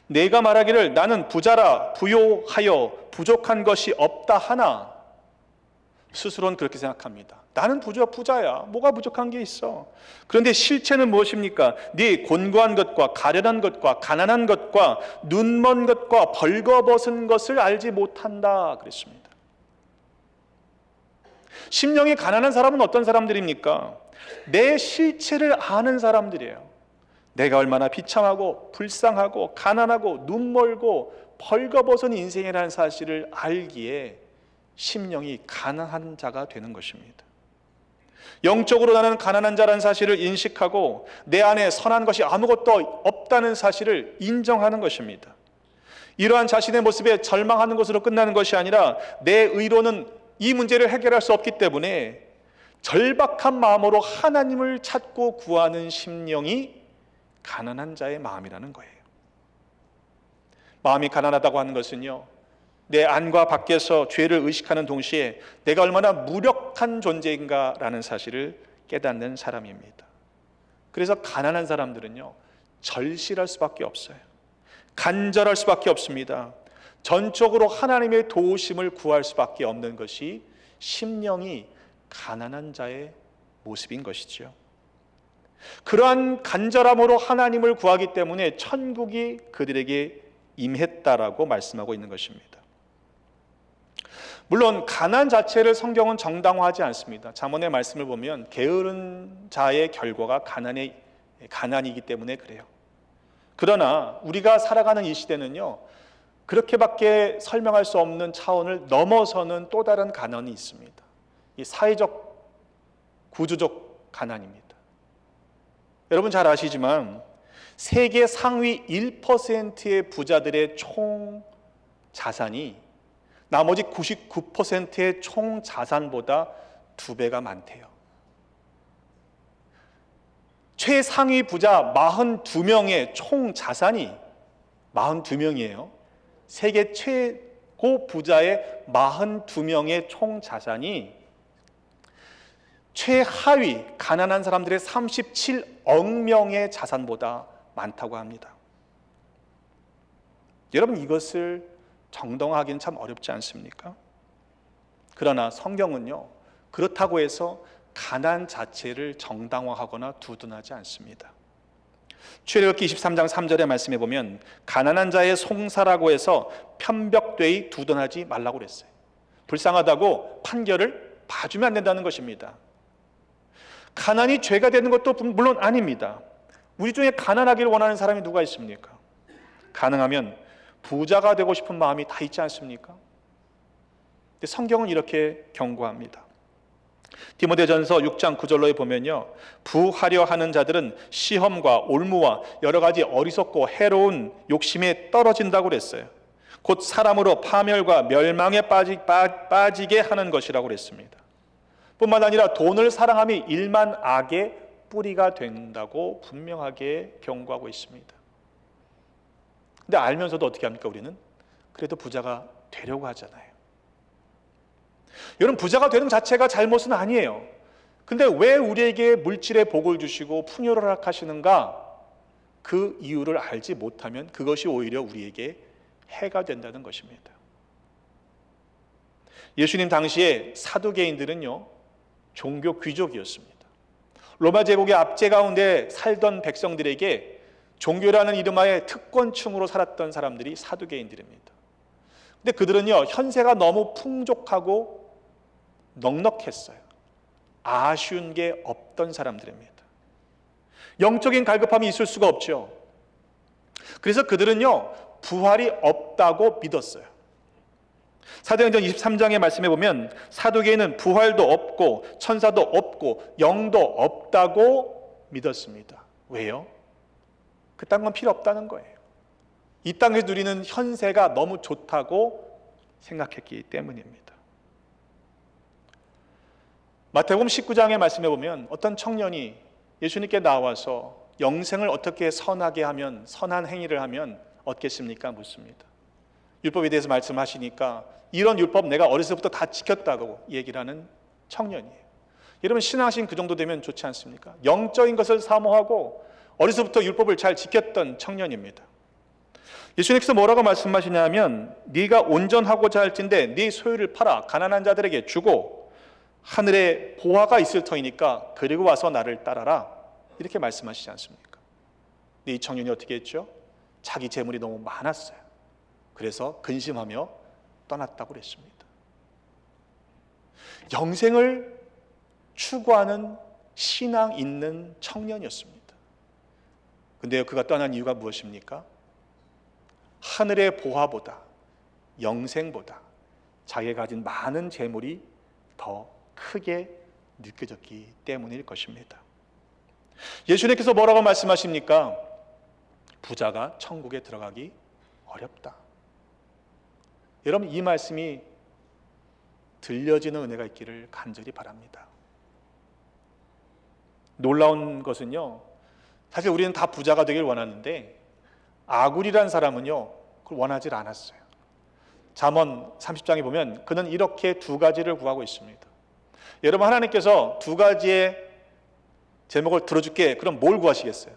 내가 말하기를 나는 부자라 부요하여 부족한 것이 없다 하나, 스스로는 그렇게 생각합니다. 나는 부자야. 뭐가 부족한 게 있어? 그런데 실체는 무엇입니까? 네 곤고한 것과 가련한 것과 가난한 것과 눈먼 것과 벌거벗은 것을 알지 못한다 그랬습니다. 심령이 가난한 사람은 어떤 사람들입니까? 내 실체를 아는 사람들이에요. 내가 얼마나 비참하고 불쌍하고 가난하고 눈멀고 벌거벗은 인생이라는 사실을 알기에 심령이 가난한 자가 되는 것입니다. 영적으로 나는 가난한 자라는 사실을 인식하고 내 안에 선한 것이 아무것도 없다는 사실을 인정하는 것입니다. 이러한 자신의 모습에 절망하는 것으로 끝나는 것이 아니라 내 의로는 이 문제를 해결할 수 없기 때문에 절박한 마음으로 하나님을 찾고 구하는 심령이 가난한 자의 마음이라는 거예요. 마음이 가난하다고 하는 것은요, 내 안과 밖에서 죄를 의식하는 동시에 내가 얼마나 무력한 존재인가라는 사실을 깨닫는 사람입니다. 그래서 가난한 사람들은요, 절실할 수밖에 없어요. 간절할 수밖에 없습니다. 전적으로 하나님의 도우심을 구할 수밖에 없는 것이 심령이 가난한 자의 모습인 것이죠. 그러한 간절함으로 하나님을 구하기 때문에 천국이 그들에게 임했다라고 말씀하고 있는 것입니다. 물론 가난 자체를 성경은 정당화하지 않습니다. 잠언의 말씀을 보면 게으른 자의 결과가 가난이기 때문에 그래요. 그러나 우리가 살아가는 이 시대는요, 그렇게밖에 설명할 수 없는 차원을 넘어서는 또 다른 가난이 있습니다. 이 사회적, 구조적 가난입니다. 여러분 잘 아시지만 세계 상위 1%의 부자들의 총 자산이 나머지 99%의 총 자산보다 2배가 많대요. 최상위 부자 42명의 총 자산이 42명이에요. 세계 최고 부자의 42명의 총 자산이 최하위 가난한 사람들의 37억 명의 자산보다 많다고 합니다. 여러분, 이것을 정당화하기는 참 어렵지 않습니까? 그러나 성경은요, 그렇다고 해서 가난 자체를 정당화하거나 두둔하지 않습니다. 출애굽기 23장 3절의 말씀에 보면 가난한 자의 송사라고 해서 편벽되이 두둔하지 말라고 그랬어요. 불쌍하다고 판결을 봐주면 안 된다는 것입니다. 가난이 죄가 되는 것도 물론 아닙니다. 우리 중에 가난하기를 원하는 사람이 누가 있습니까? 가능하면 부자가 되고 싶은 마음이 다 있지 않습니까? 근데 성경은 이렇게 경고합니다. 디모데전서 6장 9절로에 보면요, 부하려 하는 자들은 시험과 올무와 여러 가지 어리석고 해로운 욕심에 떨어진다고 그랬어요. 곧 사람으로 파멸과 멸망에 빠지게 하는 것이라고 그랬습니다. 뿐만 아니라 돈을 사랑함이 일만 악의 뿌리가 된다고 분명하게 경고하고 있습니다. 근데 알면서도 어떻게 합니까? 우리는 그래도 부자가 되려고 하잖아요. 여러분, 부자가 되는 자체가 잘못은 아니에요. 근데 왜 우리에게 물질의 복을 주시고 풍요를 허락하시는가? 그 이유를 알지 못하면 그것이 오히려 우리에게 해가 된다는 것입니다. 예수님 당시에 사두개인들은요, 종교 귀족이었습니다. 로마 제국의 압제 가운데 살던 백성들에게 종교라는 이름하에 특권층으로 살았던 사람들이 사두개인들입니다. 근데 그들은요, 현세가 너무 풍족하고 넉넉했어요. 아쉬운 게 없던 사람들입니다. 영적인 갈급함이 있을 수가 없죠. 그래서 그들은요, 부활이 없다고 믿었어요. 사도행전 23장의 말씀에 보면 사두개인은 부활도 없고 천사도 없고 영도 없다고 믿었습니다. 왜요? 그딴 건 필요 없다는 거예요. 이 땅에서 누리는 현세가 너무 좋다고 생각했기 때문입니다. 마태복음 19장의 말씀에 보면 어떤 청년이 예수님께 나와서 영생을 어떻게 선하게 하면, 선한 행위를 하면 얻겠습니까? 묻습니다. 율법에 대해서 말씀하시니까 이런 율법 내가 어렸을 때부터 다 지켰다고 얘기를 하는 청년이에요. 여러분, 신앙신 그 정도 되면 좋지 않습니까? 영적인 것을 사모하고 어렸을 때부터 율법을 잘 지켰던 청년입니다. 예수님께서 뭐라고 말씀하시냐면 네가 온전하고자 할진대 네 소유를 팔아 가난한 자들에게 주고 하늘에 보화가 있을 터이니까 그리고 와서 나를 따라라, 이렇게 말씀하시지 않습니까? 근데 이 청년이 어떻게 했죠? 자기 재물이 너무 많았어요. 그래서 근심하며 떠났다고 그랬습니다. 영생을 추구하는 신앙 있는 청년이었습니다. 근데 그가 떠난 이유가 무엇입니까? 하늘의 보화보다, 영생보다 자기가 가진 많은 재물이 더 크게 느껴졌기 때문일 것입니다. 예수님께서 뭐라고 말씀하십니까? 부자가 천국에 들어가기 어렵다. 여러분, 이 말씀이 들려지는 은혜가 있기를 간절히 바랍니다. 놀라운 것은요, 사실 우리는 다 부자가 되길 원하는데 아굴이라는 사람은요 그걸 원하지 않았어요. 잠언 30장에 보면 그는 이렇게 두 가지를 구하고 있습니다. 여러분, 하나님께서 두 가지의 제목을 들어줄게, 그럼 뭘 구하시겠어요?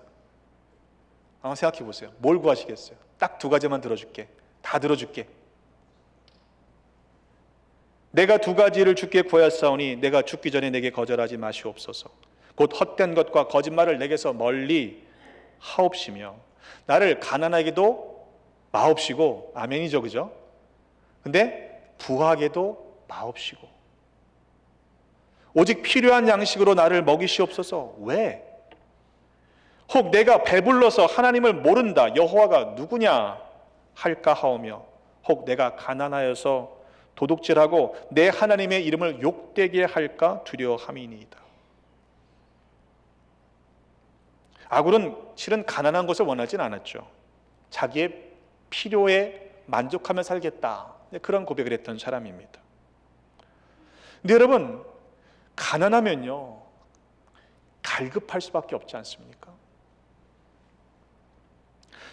한번 생각해 보세요. 뭘 구하시겠어요? 딱 두 가지만 들어줄게, 다 들어줄게. 내가 두 가지를 주께 구하였사오니 내가 죽기 전에 내게 거절하지 마시옵소서. 곧 헛된 것과 거짓말을 내게서 멀리 하옵시며 나를 가난하게도 마옵시고, 아멘이죠, 그죠? 근데 부하게도 마옵시고 오직 필요한 양식으로 나를 먹이시옵소서. 왜? 혹 내가 배불러서 하나님을 모른다, 여호와가 누구냐 할까 하오며, 혹 내가 가난하여서 도둑질하고 내 하나님의 이름을 욕되게 할까 두려워함이니이다. 아굴은 실은 가난한 것을 원하진 않았죠. 자기의 필요에 만족하며 살겠다, 그런 고백을 했던 사람입니다. 근데 여러분, 가난하면요 갈급할 수밖에 없지 않습니까?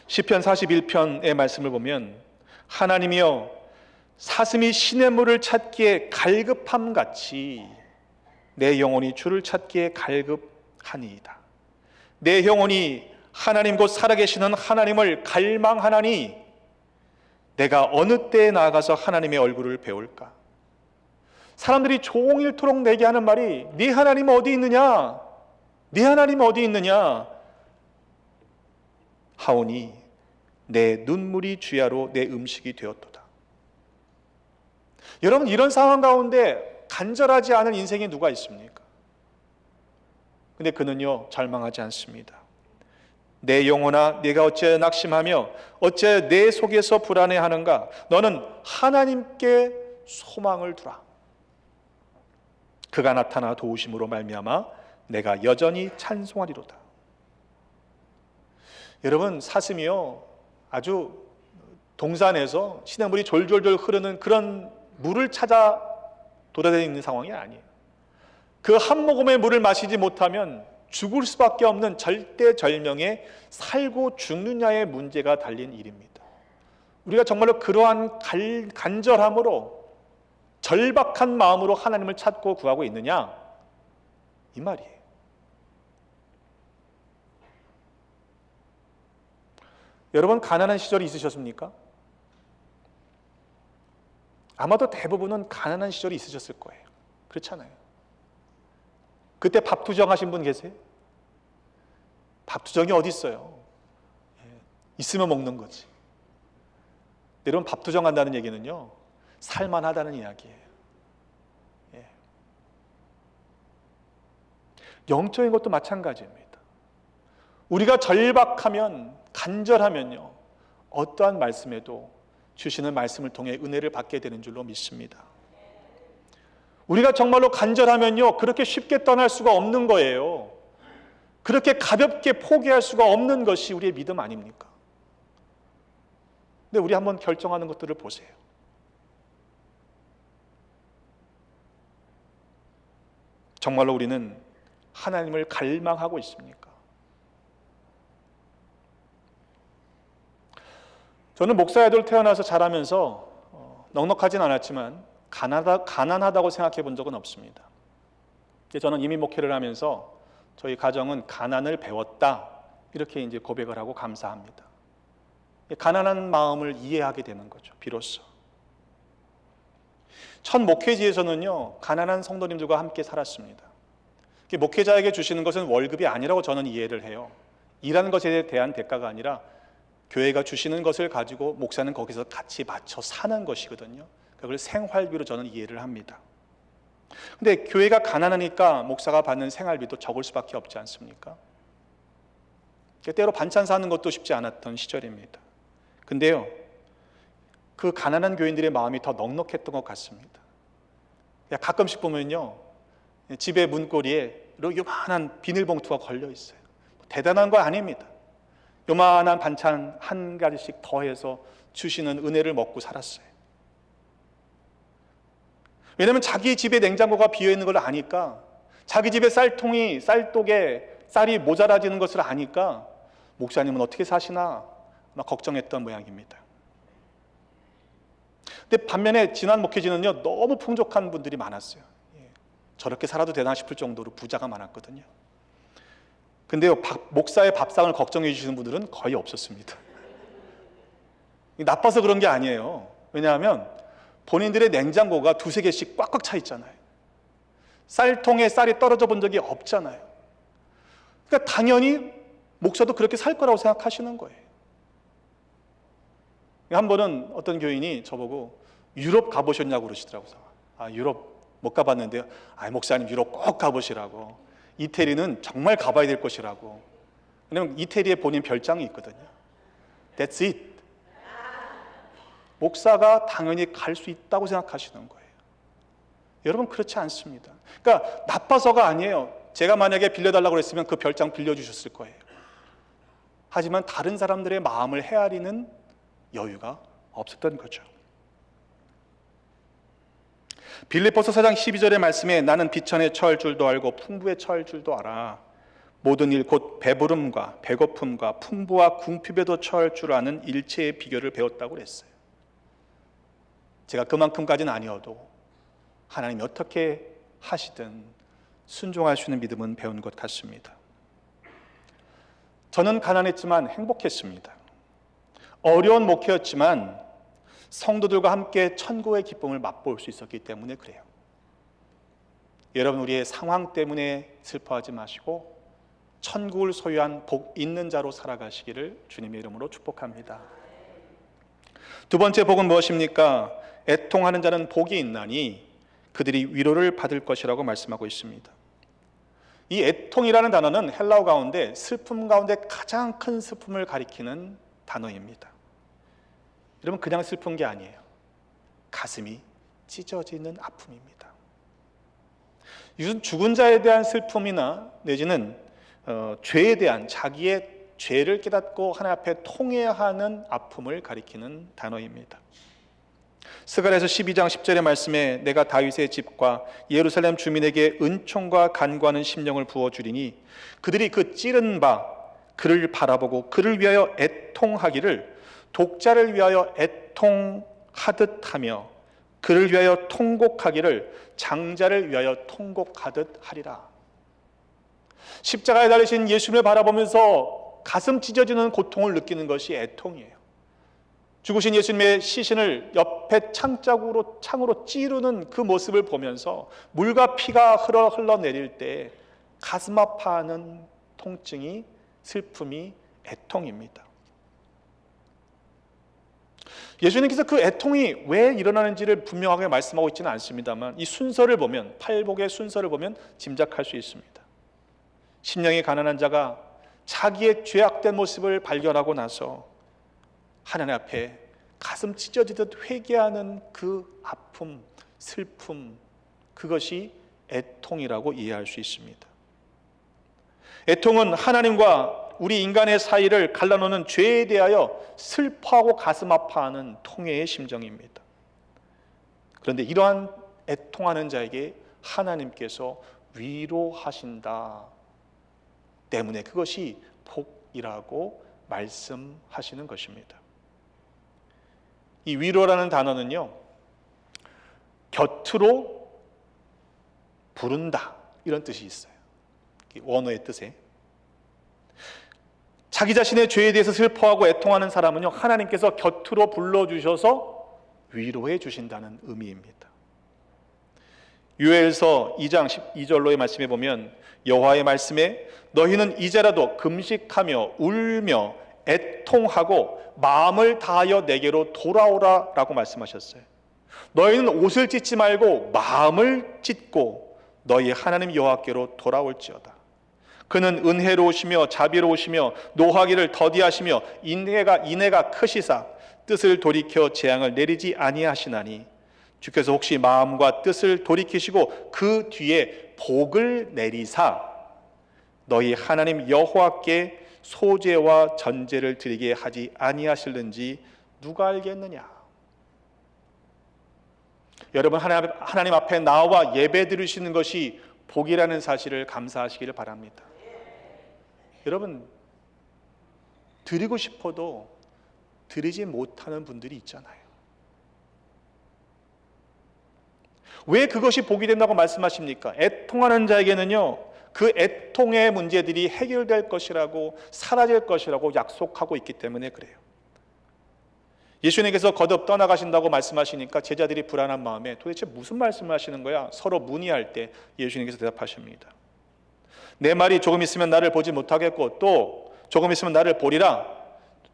시편 41편의 말씀을 보면 하나님이여 사슴이 시냇물을 찾기에 갈급함 같이 내 영혼이 주를 찾기에 갈급하니이다. 내 영혼이 하나님 곧 살아계시는 하나님을 갈망하나니 내가 어느 때에 나아가서 하나님의 얼굴을 배울까? 사람들이 종일토록 내게 하는 말이 네 하나님 어디 있느냐? 네 하나님 어디 있느냐? 하오니 내 눈물이 주야로 내 음식이 되었도다. 여러분, 이런 상황 가운데 간절하지 않은 인생이 누가 있습니까? 근데 그는요 절망하지 않습니다. 내 영혼아 내가 어찌 낙심하며 어찌 내 속에서 불안해하는가? 너는 하나님께 소망을 두라. 그가 나타나 도우심으로 말미암아 내가 여전히 찬송하리로다. 여러분, 사슴이요 아주 동산에서 시냇물이 졸졸졸 흐르는 그런 물을 찾아 돌아다니는 상황이 아니에요. 그 한 모금의 물을 마시지 못하면 죽을 수밖에 없는 절대절명의 살고 죽느냐의 문제가 달린 일입니다. 우리가 정말로 그러한 간절함으로 절박한 마음으로 하나님을 찾고 구하고 있느냐, 이 말이에요. 여러분, 가난한 시절이 있으셨습니까? 아마도 대부분은 가난한 시절이 있으셨을 거예요. 그렇잖아요. 그때 밥투정 하신 분 계세요? 밥투정이 어디 있어요? 있으면 먹는 거지. 여러분, 밥투정 한다는 얘기는요 살만하다는 이야기예요. 영적인 것도 마찬가지입니다. 우리가 절박하면, 간절하면요 어떠한 말씀에도 주시는 말씀을 통해 은혜를 받게 되는 줄로 믿습니다. 우리가 정말로 간절하면요 그렇게 쉽게 떠날 수가 없는 거예요. 그렇게 가볍게 포기할 수가 없는 것이 우리의 믿음 아닙니까? 근데 우리 한번 결정하는 것들을 보세요. 정말로 우리는 하나님을 갈망하고 있습니까? 저는 목사애들 태어나서 자라면서 넉넉하진 않았지만 가난하다고 생각해 본 적은 없습니다. 저는 이민 목회를 하면서 저희 가정은 가난을 배웠다, 이렇게 이제 고백을 하고 감사합니다. 가난한 마음을 이해하게 되는 거죠, 비로소. 첫 목회지에서는요 가난한 성도님들과 함께 살았습니다. 목회자에게 주시는 것은 월급이 아니라고 저는 이해를 해요. 일하는 것에 대한 대가가 아니라 교회가 주시는 것을 가지고 목사는 거기서 같이 맞춰 사는 것이거든요. 그걸 생활비로 저는 이해를 합니다. 근데 교회가 가난하니까 목사가 받는 생활비도 적을 수밖에 없지 않습니까? 때로 반찬 사는 것도 쉽지 않았던 시절입니다. 근데요 그 가난한 교인들의 마음이 더 넉넉했던 것 같습니다. 가끔씩 보면요 집의 문고리에 요만한 비닐봉투가 걸려 있어요. 대단한 거 아닙니다. 요만한 반찬 한 가지씩 더해서 주시는 은혜를 먹고 살았어요. 왜냐하면 자기 집에 냉장고가 비어있는 걸 아니까, 자기 집에 쌀독에 쌀이 모자라지는 것을 아니까 목사님은 어떻게 사시나 막 걱정했던 모양입니다. 근데 반면에 지난 목회지는요, 너무 풍족한 분들이 많았어요. 저렇게 살아도 되나 싶을 정도로 부자가 많았거든요. 근데요, 목사의 밥상을 걱정해 주시는 분들은 거의 없었습니다. 나빠서 그런 게 아니에요. 왜냐하면 본인들의 냉장고가 두세 개씩 꽉꽉 차 있잖아요. 쌀통에 쌀이 떨어져 본 적이 없잖아요. 그러니까 당연히 목사도 그렇게 살 거라고 생각하시는 거예요. 한 번은 어떤 교인이 저보고 유럽 가보셨냐고 그러시더라고요. 유럽 못 가봤는데요. 목사님 유럽 꼭 가보시라고. 이태리는 정말 가봐야 될 곳이라고. 왜냐면 이태리에 본인 별장이 있거든요. That's it. 목사가 당연히 갈 수 있다고 생각하시는 거예요. 여러분 그렇지 않습니다. 그러니까 나빠서가 아니에요. 제가 만약에 빌려달라고 했으면 그 별장 빌려주셨을 거예요. 하지만 다른 사람들의 마음을 헤아리는 여유가 없었던 거죠. 빌립보서 4장 12절의 말씀에 나는 비천에 처할 줄도 알고 풍부에 처할 줄도 알아. 모든 일 곧 배부름과 배고픔과 풍부와 궁핍에도 처할 줄 아는 일체의 비결을 배웠다고 그랬어요. 제가 그만큼까지는 아니어도 하나님이 어떻게 하시든 순종할 수 있는 믿음은 배운 것 같습니다. 저는 가난했지만 행복했습니다. 어려운 목회였지만 성도들과 함께 천국의 기쁨을 맛볼 수 있었기 때문에 그래요. 여러분 우리의 상황 때문에 슬퍼하지 마시고 천국을 소유한 복 있는 자로 살아가시기를 주님의 이름으로 축복합니다. 두 번째 복은 무엇입니까? 애통하는 자는 복이 있나니 그들이 위로를 받을 것이라고 말씀하고 있습니다. 이 애통이라는 단어는 헬라어 가운데 슬픔 가운데 가장 큰 슬픔을 가리키는 단어입니다. 여러분 그냥 슬픈 게 아니에요. 가슴이 찢어지는 아픔입니다. 이것은 죽은 자에 대한 슬픔이나 내지는 죄에 대한 자기의 죄를 깨닫고 하나님 앞에 통해야 하는 아픔을 가리키는 단어입니다. 스가랴서 12장 10절의 말씀에 내가 다윗의 집과 예루살렘 주민에게 은총과 간구하는 심령을 부어주리니 그들이 그 찌른 바 그를 바라보고 그를 위하여 애통하기를 독자를 위하여 애통하듯 하며 그를 위하여 통곡하기를 장자를 위하여 통곡하듯 하리라. 십자가에 달리신 예수님을 바라보면서 가슴 찢어지는 고통을 느끼는 것이 애통이에요. 죽으신 예수님의 시신을 옆에 창으로 찌르는 그 모습을 보면서 물과 피가 흘러내릴 때 가슴 아파하는 통증이, 슬픔이 애통입니다. 예수님께서 그 애통이 왜 일어나는지를 분명하게 말씀하고 있지는 않습니다만 이 순서를 보면, 팔복의 순서를 보면 짐작할 수 있습니다. 심령이 가난한 자가 자기의 죄악된 모습을 발견하고 나서 하나님 앞에 가슴 찢어지듯 회개하는 그 아픔, 슬픔, 그것이 애통이라고 이해할 수 있습니다. 애통은 하나님과 우리 인간의 사이를 갈라놓는 죄에 대하여 슬퍼하고 가슴 아파하는 통회의 심정입니다. 그런데 이러한 애통하는 자에게 하나님께서 위로하신다 때문에 그것이 복이라고 말씀하시는 것입니다. 이 위로라는 단어는요, 곁으로 부른다 이런 뜻이 있어요. 원어의 뜻에 자기 자신의 죄에 대해서 슬퍼하고 애통하는 사람은요, 하나님께서 곁으로 불러주셔서 위로해 주신다는 의미입니다. 요엘서 2장 12절로의 말씀에 보면 여호와의 말씀에 너희는 이제라도 금식하며 울며 애통하고 마음을 다하여 내게로 돌아오라 라고 말씀하셨어요. 너희는 옷을 찢지 말고 마음을 찢고 너희 하나님 여호와께로 돌아올지어다. 그는 은혜로우시며 자비로우시며 노하기를 더디하시며 인애가 크시사 뜻을 돌이켜 재앙을 내리지 아니하시나니 주께서 혹시 마음과 뜻을 돌이키시고 그 뒤에 복을 내리사 너희 하나님 여호와께 소제와 전제를 드리게 하지 아니하실는지 누가 알겠느냐. 여러분, 하나님 앞에 나와 예배 드리시는 것이 복이라는 사실을 감사하시기를 바랍니다. 여러분, 드리고 싶어도 드리지 못하는 분들이 있잖아요. 왜 그것이 복이 된다고 말씀하십니까? 애통하는 자에게는요, 그 애통의 문제들이 해결될 것이라고, 사라질 것이라고 약속하고 있기 때문에 그래요. 예수님께서 거듭 떠나가신다고 말씀하시니까 제자들이 불안한 마음에 도대체 무슨 말씀을 하시는 거야? 서로 문의할 때 예수님께서 대답하십니다. 내 말이 조금 있으면 나를 보지 못하겠고 또 조금 있으면 나를 보리라.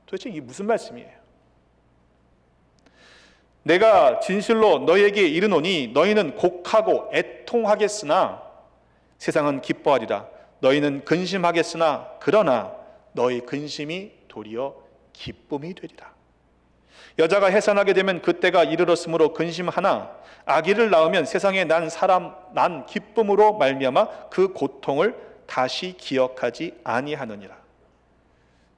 도대체 이게 무슨 말씀이에요? 내가 진실로 너희에게 이르노니 너희는 곡하고 애통하겠으나 세상은 기뻐하리라. 너희는 근심하겠으나 그러나 너희 근심이 도리어 기쁨이 되리라. 여자가 해산하게 되면 그때가 이르렀으므로 근심하나 아기를 낳으면 세상에 난 기쁨으로 말미암아 그 고통을 다시 기억하지 아니하느니라.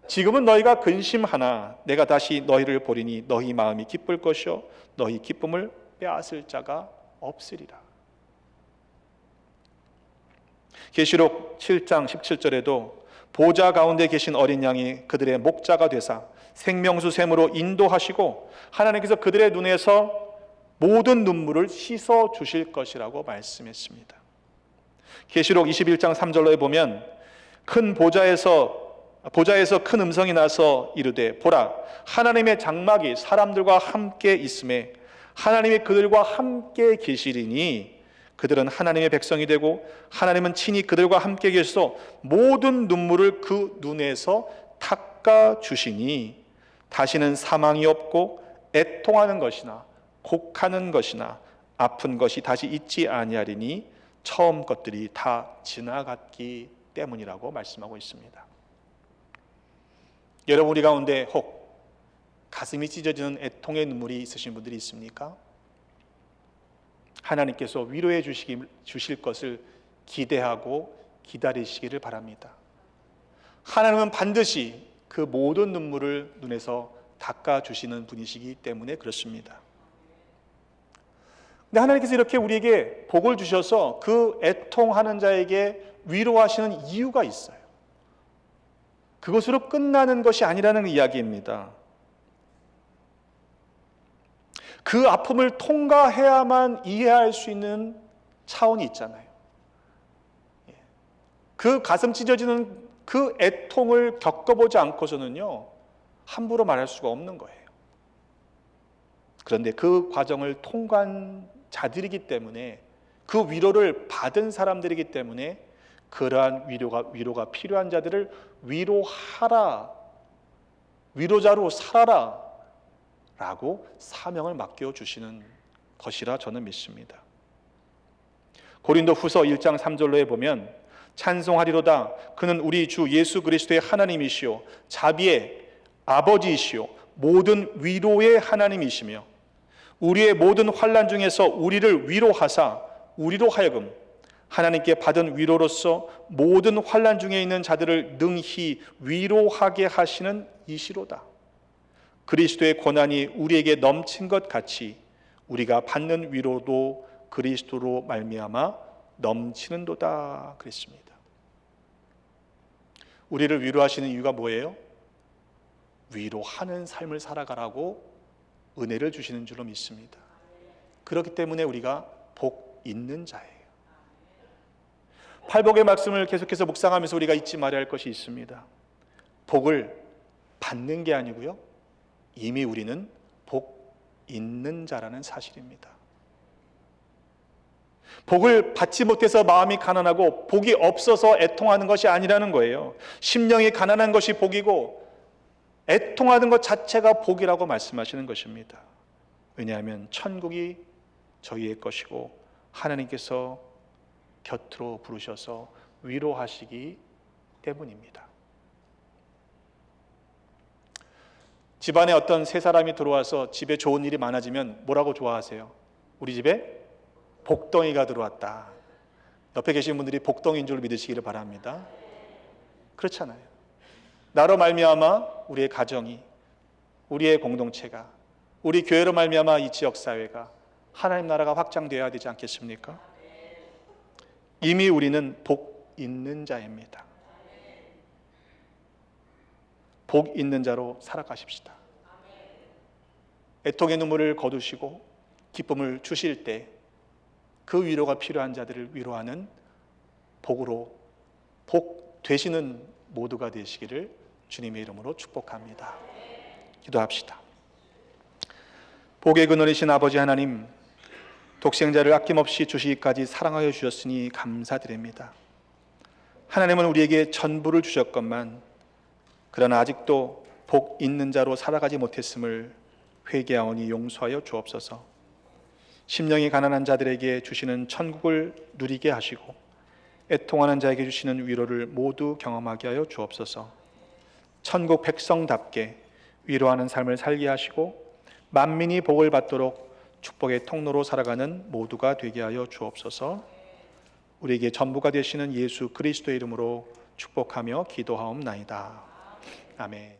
지금은 너희가 근심하나 내가 다시 너희를 보리니 너희 마음이 기쁠 것이요 너희 기쁨을 빼앗을 자가 없으리라. 계시록 7장 17절에도 보좌 가운데 계신 어린 양이 그들의 목자가 되사 생명수 샘으로 인도하시고 하나님께서 그들의 눈에서 모든 눈물을 씻어 주실 것이라고 말씀했습니다. 계시록 21장 3절로에 보면 큰 보좌에서 큰 음성이 나서 이르되 보라 하나님의 장막이 사람들과 함께 있음에 하나님이 그들과 함께 계시리니 그들은 하나님의 백성이 되고 하나님은 친히 그들과 함께 계셔서 모든 눈물을 그 눈에서 닦아 주시니 다시는 사망이 없고 애통하는 것이나 곡하는 것이나 아픈 것이 다시 있지 아니하리니 처음 것들이 다 지나갔기 때문이라고 말씀하고 있습니다. 여러분, 우리 가운데 혹 가슴이 찢어지는 애통의 눈물이 있으신 분들이 있습니까? 하나님께서 위로해 주실 것을 기대하고 기다리시기를 바랍니다. 하나님은 반드시 그 모든 눈물을 눈에서 닦아주시는 분이시기 때문에 그렇습니다. 근데 하나님께서 이렇게 우리에게 복을 주셔서 그 애통하는 자에게 위로하시는 이유가 있어요. 그것으로 끝나는 것이 아니라는 이야기입니다. 그 아픔을 통과해야만 이해할 수 있는 차원이 있잖아요. 그 가슴 찢어지는 그 애통을 겪어보지 않고서는요, 함부로 말할 수가 없는 거예요. 그런데 그 과정을 통과한 자들이기 때문에, 그 위로를 받은 사람들이기 때문에 그러한 위로가 필요한 자들을 위로하라, 위로자로 살아라 라고 사명을 맡겨주시는 것이라 저는 믿습니다. 고린도 후서 1장 3절로에 보면 찬송하리로다 그는 우리 주 예수 그리스도의 하나님이시요 자비의 아버지이시요 모든 위로의 하나님이시며 우리의 모든 환난 중에서 우리를 위로하사 우리로 하여금 하나님께 받은 위로로서 모든 환난 중에 있는 자들을 능히 위로하게 하시는 이시로다. 그리스도의 고난이 우리에게 넘친 것 같이 우리가 받는 위로도 그리스도로 말미암아 넘치는도다 그랬습니다. 우리를 위로하시는 이유가 뭐예요? 위로하는 삶을 살아가라고 은혜를 주시는 줄로 믿습니다. 그렇기 때문에 우리가 복 있는 자예요. 팔복의 말씀을 계속해서 묵상하면서 우리가 잊지 말아야 할 것이 있습니다. 복을 받는 게 아니고요, 이미 우리는 복 있는 자라는 사실입니다. 복을 받지 못해서 마음이 가난하고 복이 없어서 애통하는 것이 아니라는 거예요. 심령이 가난한 것이 복이고 애통하는 것 자체가 복이라고 말씀하시는 것입니다. 왜냐하면 천국이 저희의 것이고 하나님께서 곁으로 부르셔서 위로하시기 때문입니다. 집안에 어떤 세 사람이 들어와서 집에 좋은 일이 많아지면 뭐라고 좋아하세요? 우리 집에 복덩이가 들어왔다. 옆에 계신 분들이 복덩이인 줄 믿으시기를 바랍니다. 그렇잖아요. 나로 말미암아 우리의 가정이, 우리의 공동체가, 우리 교회로 말미암아 이 지역사회가, 하나님 나라가 확장되어야 되지 않겠습니까? 이미 우리는 복 있는 자입니다. 복 있는 자로 살아가십시다. 애통의 눈물을 거두시고 기쁨을 주실 때 그 위로가 필요한 자들을 위로하는 복으로 복 되시는 모두가 되시기를 주님의 이름으로 축복합니다. 기도합시다. 복의 근원이신 아버지 하나님, 독생자를 아낌없이 주시기까지 사랑하여 주셨으니 감사드립니다. 하나님은 우리에게 전부를 주셨건만 그러나 아직도 복 있는 자로 살아가지 못했음을 회개하오니 용서하여 주옵소서. 심령이 가난한 자들에게 주시는 천국을 누리게 하시고 애통하는 자에게 주시는 위로를 모두 경험하게 하여 주옵소서. 천국 백성답게 위로하는 삶을 살게 하시고 만민이 복을 받도록 축복의 통로로 살아가는 모두가 되게 하여 주옵소서. 우리에게 전부가 되시는 예수 그리스도의 이름으로 축복하며 기도하옵나이다. 아멘.